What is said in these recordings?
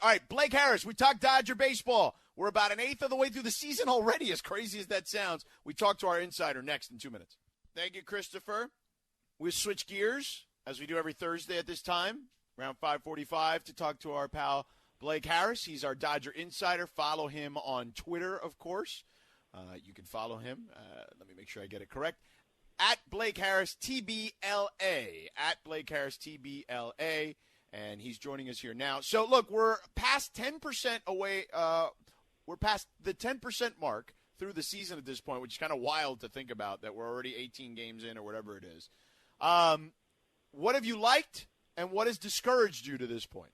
All right, Blake Harris, we talked Dodger baseball. We're about an eighth of the way through the season already, as crazy as that sounds. We talk to our insider next in 2 minutes. Thank you, Christopher. We'll switch gears, as we do every Thursday at this time, around 5:45, to talk to our pal Blake Harris. He's our Dodger insider. Follow him on Twitter, of course. You can follow him. Let me make sure I get it correct. At Blake Harris, TBLA. At Blake Harris, TBLA. And he's joining us here now. So, look, we're past 10% away. We're past the 10% mark through the season at this point, which is kind of wild to think about, that we're already 18 games in or whatever it is. What have you liked, and what has discouraged you to this point?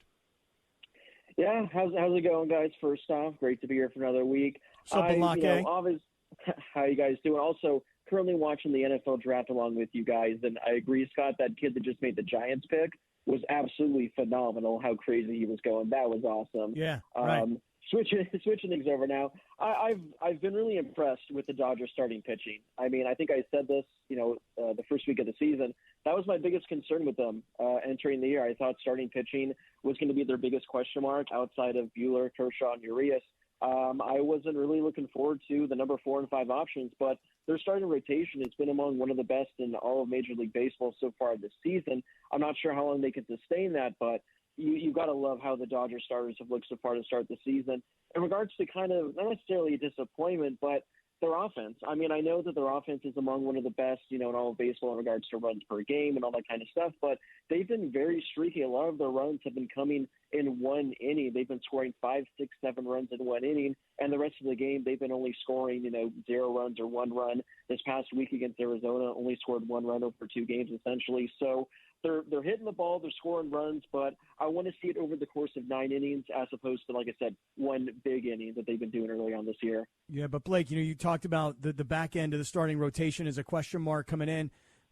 Yeah, how's it going, guys? First off, great to be here for another week. How you guys doing? Also, currently watching the NFL draft along with you guys, and I agree, Scott, that kid that just made the Giants pick was absolutely phenomenal. How crazy he was going. That was awesome. Yeah, right. Switching things over now. I've been really impressed with the Dodgers starting pitching. I mean, I think I said this, the first week of the season. That was my biggest concern with them entering the year. I thought starting pitching was going to be their biggest question mark outside of Buehler, Kershaw, and Urias. I wasn't really looking forward to the number 4 and 5 options, but their starting rotation has been among one of the best in all of Major League Baseball so far this season. I'm not sure how long they can sustain that, but you've got to love how the Dodgers starters have looked so far to start the season. In regards to kind of not necessarily a disappointment, but their offense. I mean, I know that their offense is among one of the best, in all of baseball in regards to runs per game and all that kind of stuff, but they've been very streaky. A lot of their runs have been coming in one inning. They've been scoring 5, 6, 7 runs in one inning, and the rest of the game they've been only scoring, 0 runs or 1 run. This past week against Arizona, only scored 1 run over 2 games essentially. So they're hitting the ball, they're scoring runs, but I want to see it over the course of 9 innings as opposed to, like I said, 1 big inning that they've been doing early on this year. Yeah, but Blake, you talked about the back end of the starting rotation as a question mark coming in.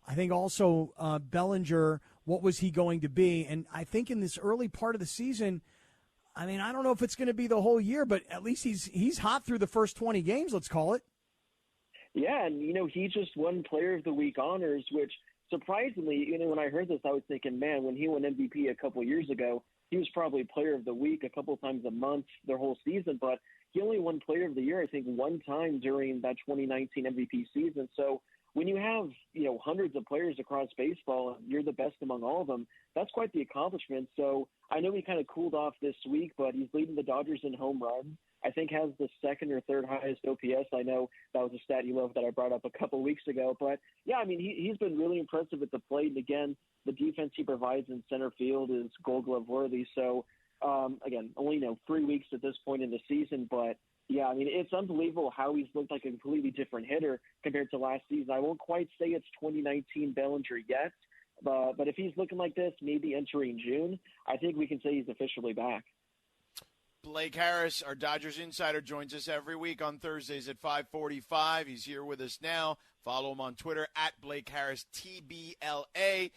I think also Bellinger, what was he going to be? And I think in this early part of the season, I mean, I don't know if it's going to be the whole year, but at least he's hot through the first 20 games, let's call it. Yeah, and, he just won Player of the Week honors, which surprisingly, when I heard this, I was thinking, man, when he won MVP a couple years ago, he was probably Player of the Week a couple times a month their whole season, but he only won Player of the Year, I think, 1 time during that 2019 MVP season. So when you have, hundreds of players across baseball, and you're the best among all of them, that's quite the accomplishment. So I know he kind of cooled off this week, but he's leading the Dodgers in home runs. I think has the 2nd or 3rd highest OPS. I know that was a stat you love that I brought up a couple weeks ago. But, yeah, I mean, he's been really impressive at the plate. And, again, the defense he provides in center field is Gold Glove worthy. So, again, only, 3 weeks at this point in the season. But, yeah, I mean, it's unbelievable how he's looked like a completely different hitter compared to last season. I won't quite say it's 2019 Bellinger yet. But if he's looking like this, maybe entering June, I think we can say he's officially back. Blake Harris, our Dodgers insider, joins us every week on Thursdays at 5:45. He's here with us now. Follow him on Twitter at Blake Harris TBLA.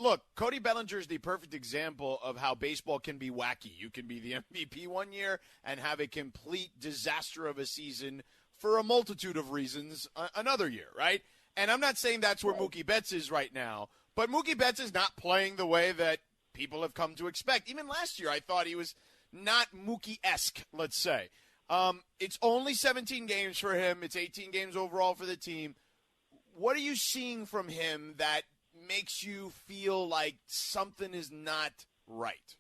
Look, Cody Bellinger is the perfect example of how baseball can be wacky. You can be the MVP one year and have a complete disaster of a season for a multitude of reasons another year, right? And I'm not saying that's where Mookie Betts is right now, but Mookie Betts is not playing the way that people have come to expect. Even last year, I thought he was not Mookie-esque, let's say. It's only 17 games for him. It's 18 games overall for the team. What are you seeing from him that makes you feel like something is not right?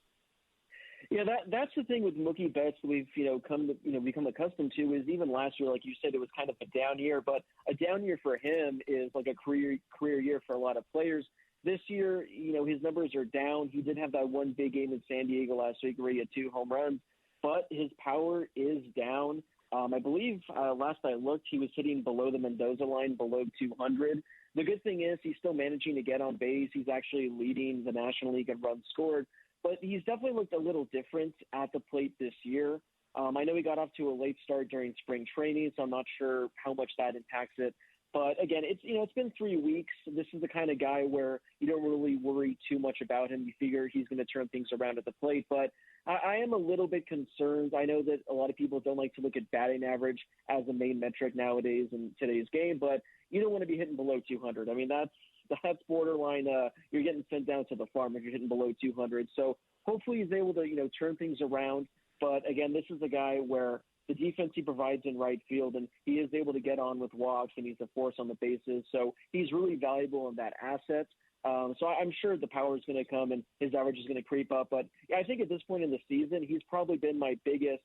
Yeah, that's the thing with Mookie Betts we've become accustomed to is even last year, like you said, it was kind of a down year, but a down year for him is like a career year for a lot of players. This year, his numbers are down. He did have that one big game in San Diego last week where he had 2 home runs, but his power is down. I believe last I looked, he was hitting below the Mendoza line, below 200. The good thing is he's still managing to get on base. He's actually leading the National League in runs scored, but he's definitely looked a little different at the plate this year. I know he got off to a late start during spring training, so I'm not sure how much that impacts it. But again, it's been 3 weeks. This is the kind of guy where you don't really worry too much about him. You figure he's going to turn things around at the plate. But I am a little bit concerned. I know that a lot of people don't like to look at batting average as a main metric nowadays in today's game, but you don't want to be hitting below 200. I mean, that's borderline. You're getting sent down to the farm if you're hitting below 200. So hopefully he's able to, turn things around. But again, this is a guy where the defense he provides in right field, and he is able to get on with walks, and he's a force on the bases. So he's really valuable in that asset. So I'm sure the power is going to come and his average is going to creep up. But yeah, I think at this point in the season, he's probably been my biggest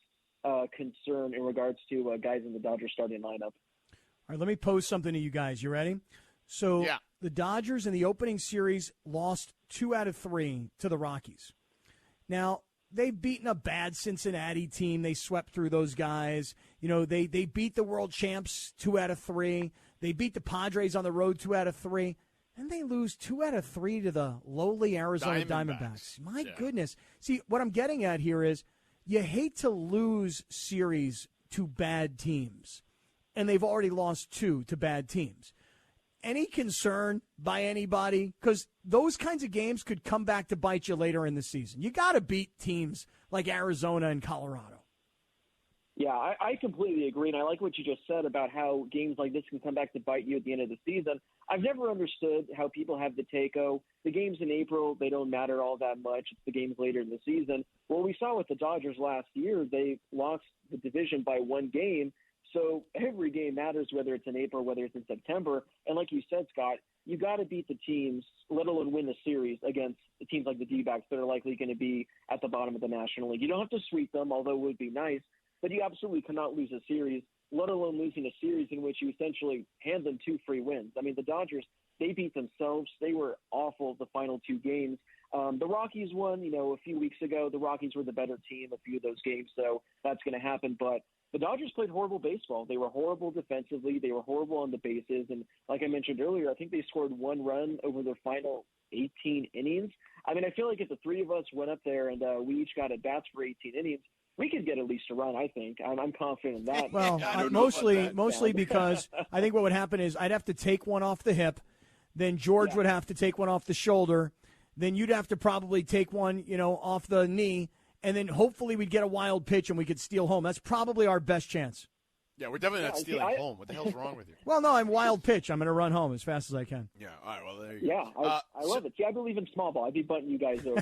concern in regards to guys in the Dodgers starting lineup. All right, let me pose something to you guys. You ready? So the Dodgers in the opening series lost 2 out of 3 to the Rockies. Now, they've beaten a bad Cincinnati team. They swept through those guys. They beat the world champs 2 out of 3. They beat the Padres on the road 2 out of 3. And they lose 2 out of 3 to the lowly Arizona Diamondbacks. My goodness. See, what I'm getting at here is you hate to lose series to bad teams. And they've already lost 2 to bad teams. Any concern by anybody? Because those kinds of games could come back to bite you later in the season. You got to beat teams like Arizona and Colorado. Yeah, I completely agree, and I like what you just said about how games like this can come back to bite you at the end of the season. I've never understood how people have the take, the games in April, they don't matter all that much. It's the games later in the season. Well, we saw with the Dodgers last year, they lost the division by 1 game. So every game matters, whether it's in April, whether it's in September. And like you said, Scott, you got to beat the teams, let alone win the series against the teams like the D-backs that are likely going to be at the bottom of the National League. You don't have to sweep them, although it would be nice, but you absolutely cannot lose a series, let alone losing a series in which you essentially hand them 2 free wins. I mean, the Dodgers, they beat themselves. They were awful the final 2 games. The Rockies won, a few weeks ago. The Rockies were the better team a few of those games, so that's going to happen. But the Dodgers played horrible baseball. They were horrible defensively. They were horrible on the bases. And like I mentioned earlier, I think they scored 1 run over their final 18 innings. I mean, I feel like if the 3 of us went up there and we each got at bats for 18 innings, we could get at least a run, I think. I'm confident in that. Well, mostly because I think what would happen is I'd have to take one off the hip. Then George would have to take one off the shoulder. Then you'd have to probably take one, off the knee. And then hopefully we'd get a wild pitch and we could steal home. That's probably our best chance. Yeah, we're definitely not stealing home. What the hell's wrong with you? Well, no, I'm wild pitch. I'm going to run home as fast as I can. Yeah, all right, well, there you go. Yeah, I love it. See, I believe in small ball. I'd be butting you guys over.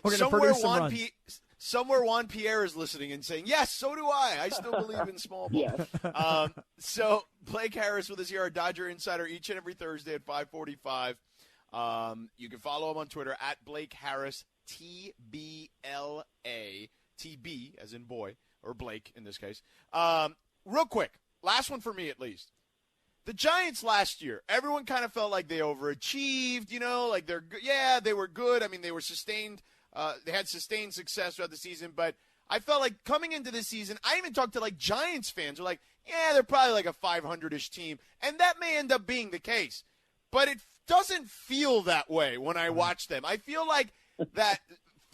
We're going to produce some runs. Somewhere Juan Pierre is listening and saying, yes, so do I. I still believe in small ball. Yes. So Blake Harris with us here, our Dodger Insider, each and every Thursday at 5:45. You can follow him on Twitter at Blake Harris, TBLA, TB as in boy, or Blake in this case. Real quick, last one for me at least. The Giants last year, everyone kind of felt like they overachieved, like they were good. I mean, they were sustained. They had sustained success throughout the season, but I felt like coming into this season, I even talked to Giants fans who were like, yeah, they're probably like a 500-ish team, and that may end up being the case. But it doesn't feel that way when I watch them. I feel like that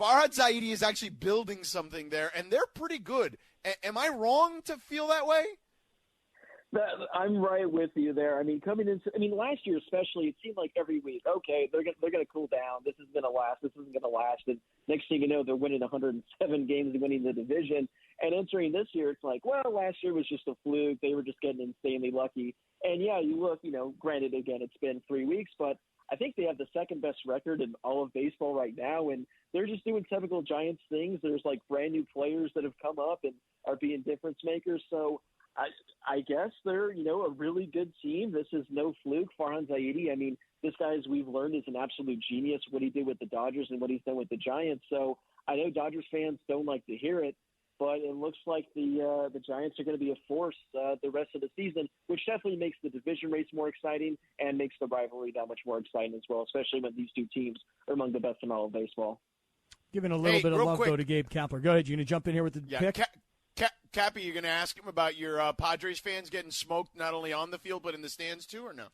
Farhad Zaidi is actually building something there, and they're pretty good. Am I wrong to feel that way? I'm right with you there. I mean, last year especially, it seemed like every week, okay, they're going to cool down. This isn't going to last. This isn't going to last. And next thing you know, they're winning 107 games and winning the division. And entering this year, it's like, well, last year was just a fluke. They were just getting insanely lucky. And yeah, you look, granted, again, it's been 3 weeks, but I think they have the second best record in all of baseball right now. And they're just doing typical Giants things. There's brand new players that have come up and are being difference makers. So I guess they're, a really good team. This is no fluke. Farhan Zaidi, I mean, this guy, as we've learned, is an absolute genius, what he did with the Dodgers and what he's done with the Giants. So I know Dodgers fans don't like to hear it, but it looks like the Giants are going to be a force the rest of the season, which definitely makes the division race more exciting and makes the rivalry that much more exciting as well, especially when these 2 teams are among the best in all of baseball. Giving a little bit of love, though, to Gabe Kapler. Go ahead. You going to jump in here with the pick? Cappy, you going to ask him about your Padres fans getting smoked not only on the field but in the stands too, or no?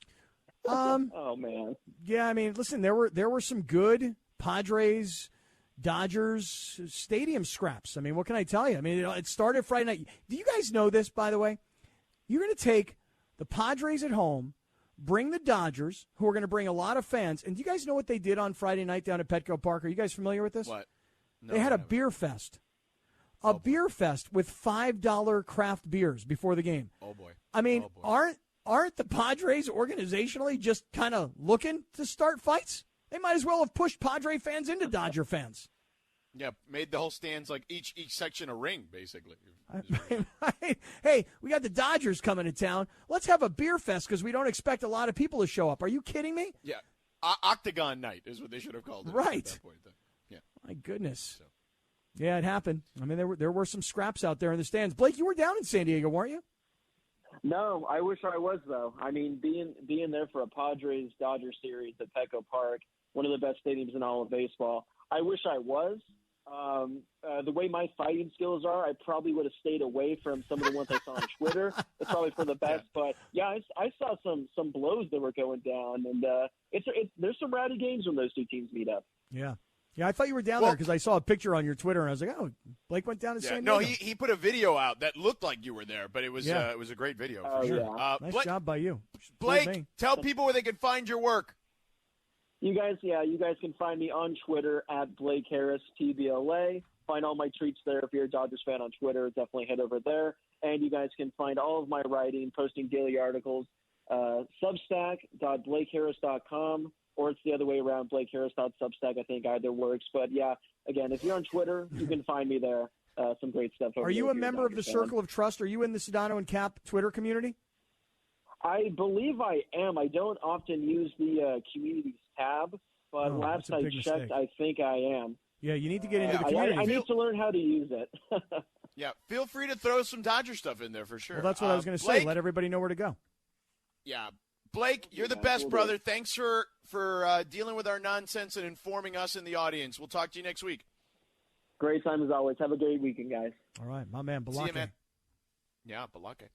Oh man. Yeah, I mean, listen, there were some good Padres Dodgers stadium scraps. I mean, what can I tell you? I mean, it started Friday night. Do you guys know this, by the way? You're going to take the Padres at home, bring the Dodgers, who are going to bring a lot of fans. And do you guys know what they did on Friday night down at Petco Park? Are you guys familiar with this? What? No, they had a beer fest. Beer fest with $5 craft beers before the game. Oh, boy. I mean, aren't the Padres organizationally just kind of looking to start fights? They might as well have pushed Padre fans into Dodger fans. Yeah, made the whole stands like each section a ring, basically. Hey, we got the Dodgers coming to town. Let's have a beer fest because we don't expect a lot of people to show up. Are you kidding me? Yeah, Octagon Night is what they should have called it. Right. At that point. Yeah. My goodness. So. Yeah, it happened. I mean, there were some scraps out there in the stands. Blake, you were down in San Diego, weren't you? No, I wish I was, though. I mean, being there for a Padres Dodgers series at Petco Park, one of the best stadiums in all of baseball. I wish I was. The way my fighting skills are, I probably would have stayed away from some of the ones I saw on Twitter. That's probably for the best. But yeah, I saw some blows that were going down, and there's some rowdy games when those two teams meet up. Yeah, I thought you were down there because I saw a picture on your Twitter, and I was like, oh, Blake went down to San Diego. No, he put a video out that looked like you were there, but it was a great video for sure. Yeah. Nice job by you, Blake. Tell people where they can find your work. You guys can find me on Twitter at Blake Harris TBLA. Find all my tweets there. If you're a Dodgers fan on Twitter, definitely head over there. And you guys can find all of my writing, posting daily articles, Substack.BlakeHarris.com, or it's the other way around, BlakeHarris.Substack. I think either works. But yeah, again, if you're on Twitter, you can find me there. Some great stuff. Are you a member of the Circle of Trust? Are you in the Sedano and Kap Twitter community? I believe I am. I don't often use the communities tab, but last I checked, I think I am. Yeah, you need to get into the community. I need to learn how to use it. Yeah, feel free to throw some Dodger stuff in there for sure. Well, that's what I was going to say. Let everybody know where to go. Yeah. Blake, you're the best, brother. Thanks for dealing with our nonsense and informing us in the audience. We'll talk to you next week. Great time as always. Have a great weekend, guys. All right, my man, Balake. See you, man. Yeah, Balake.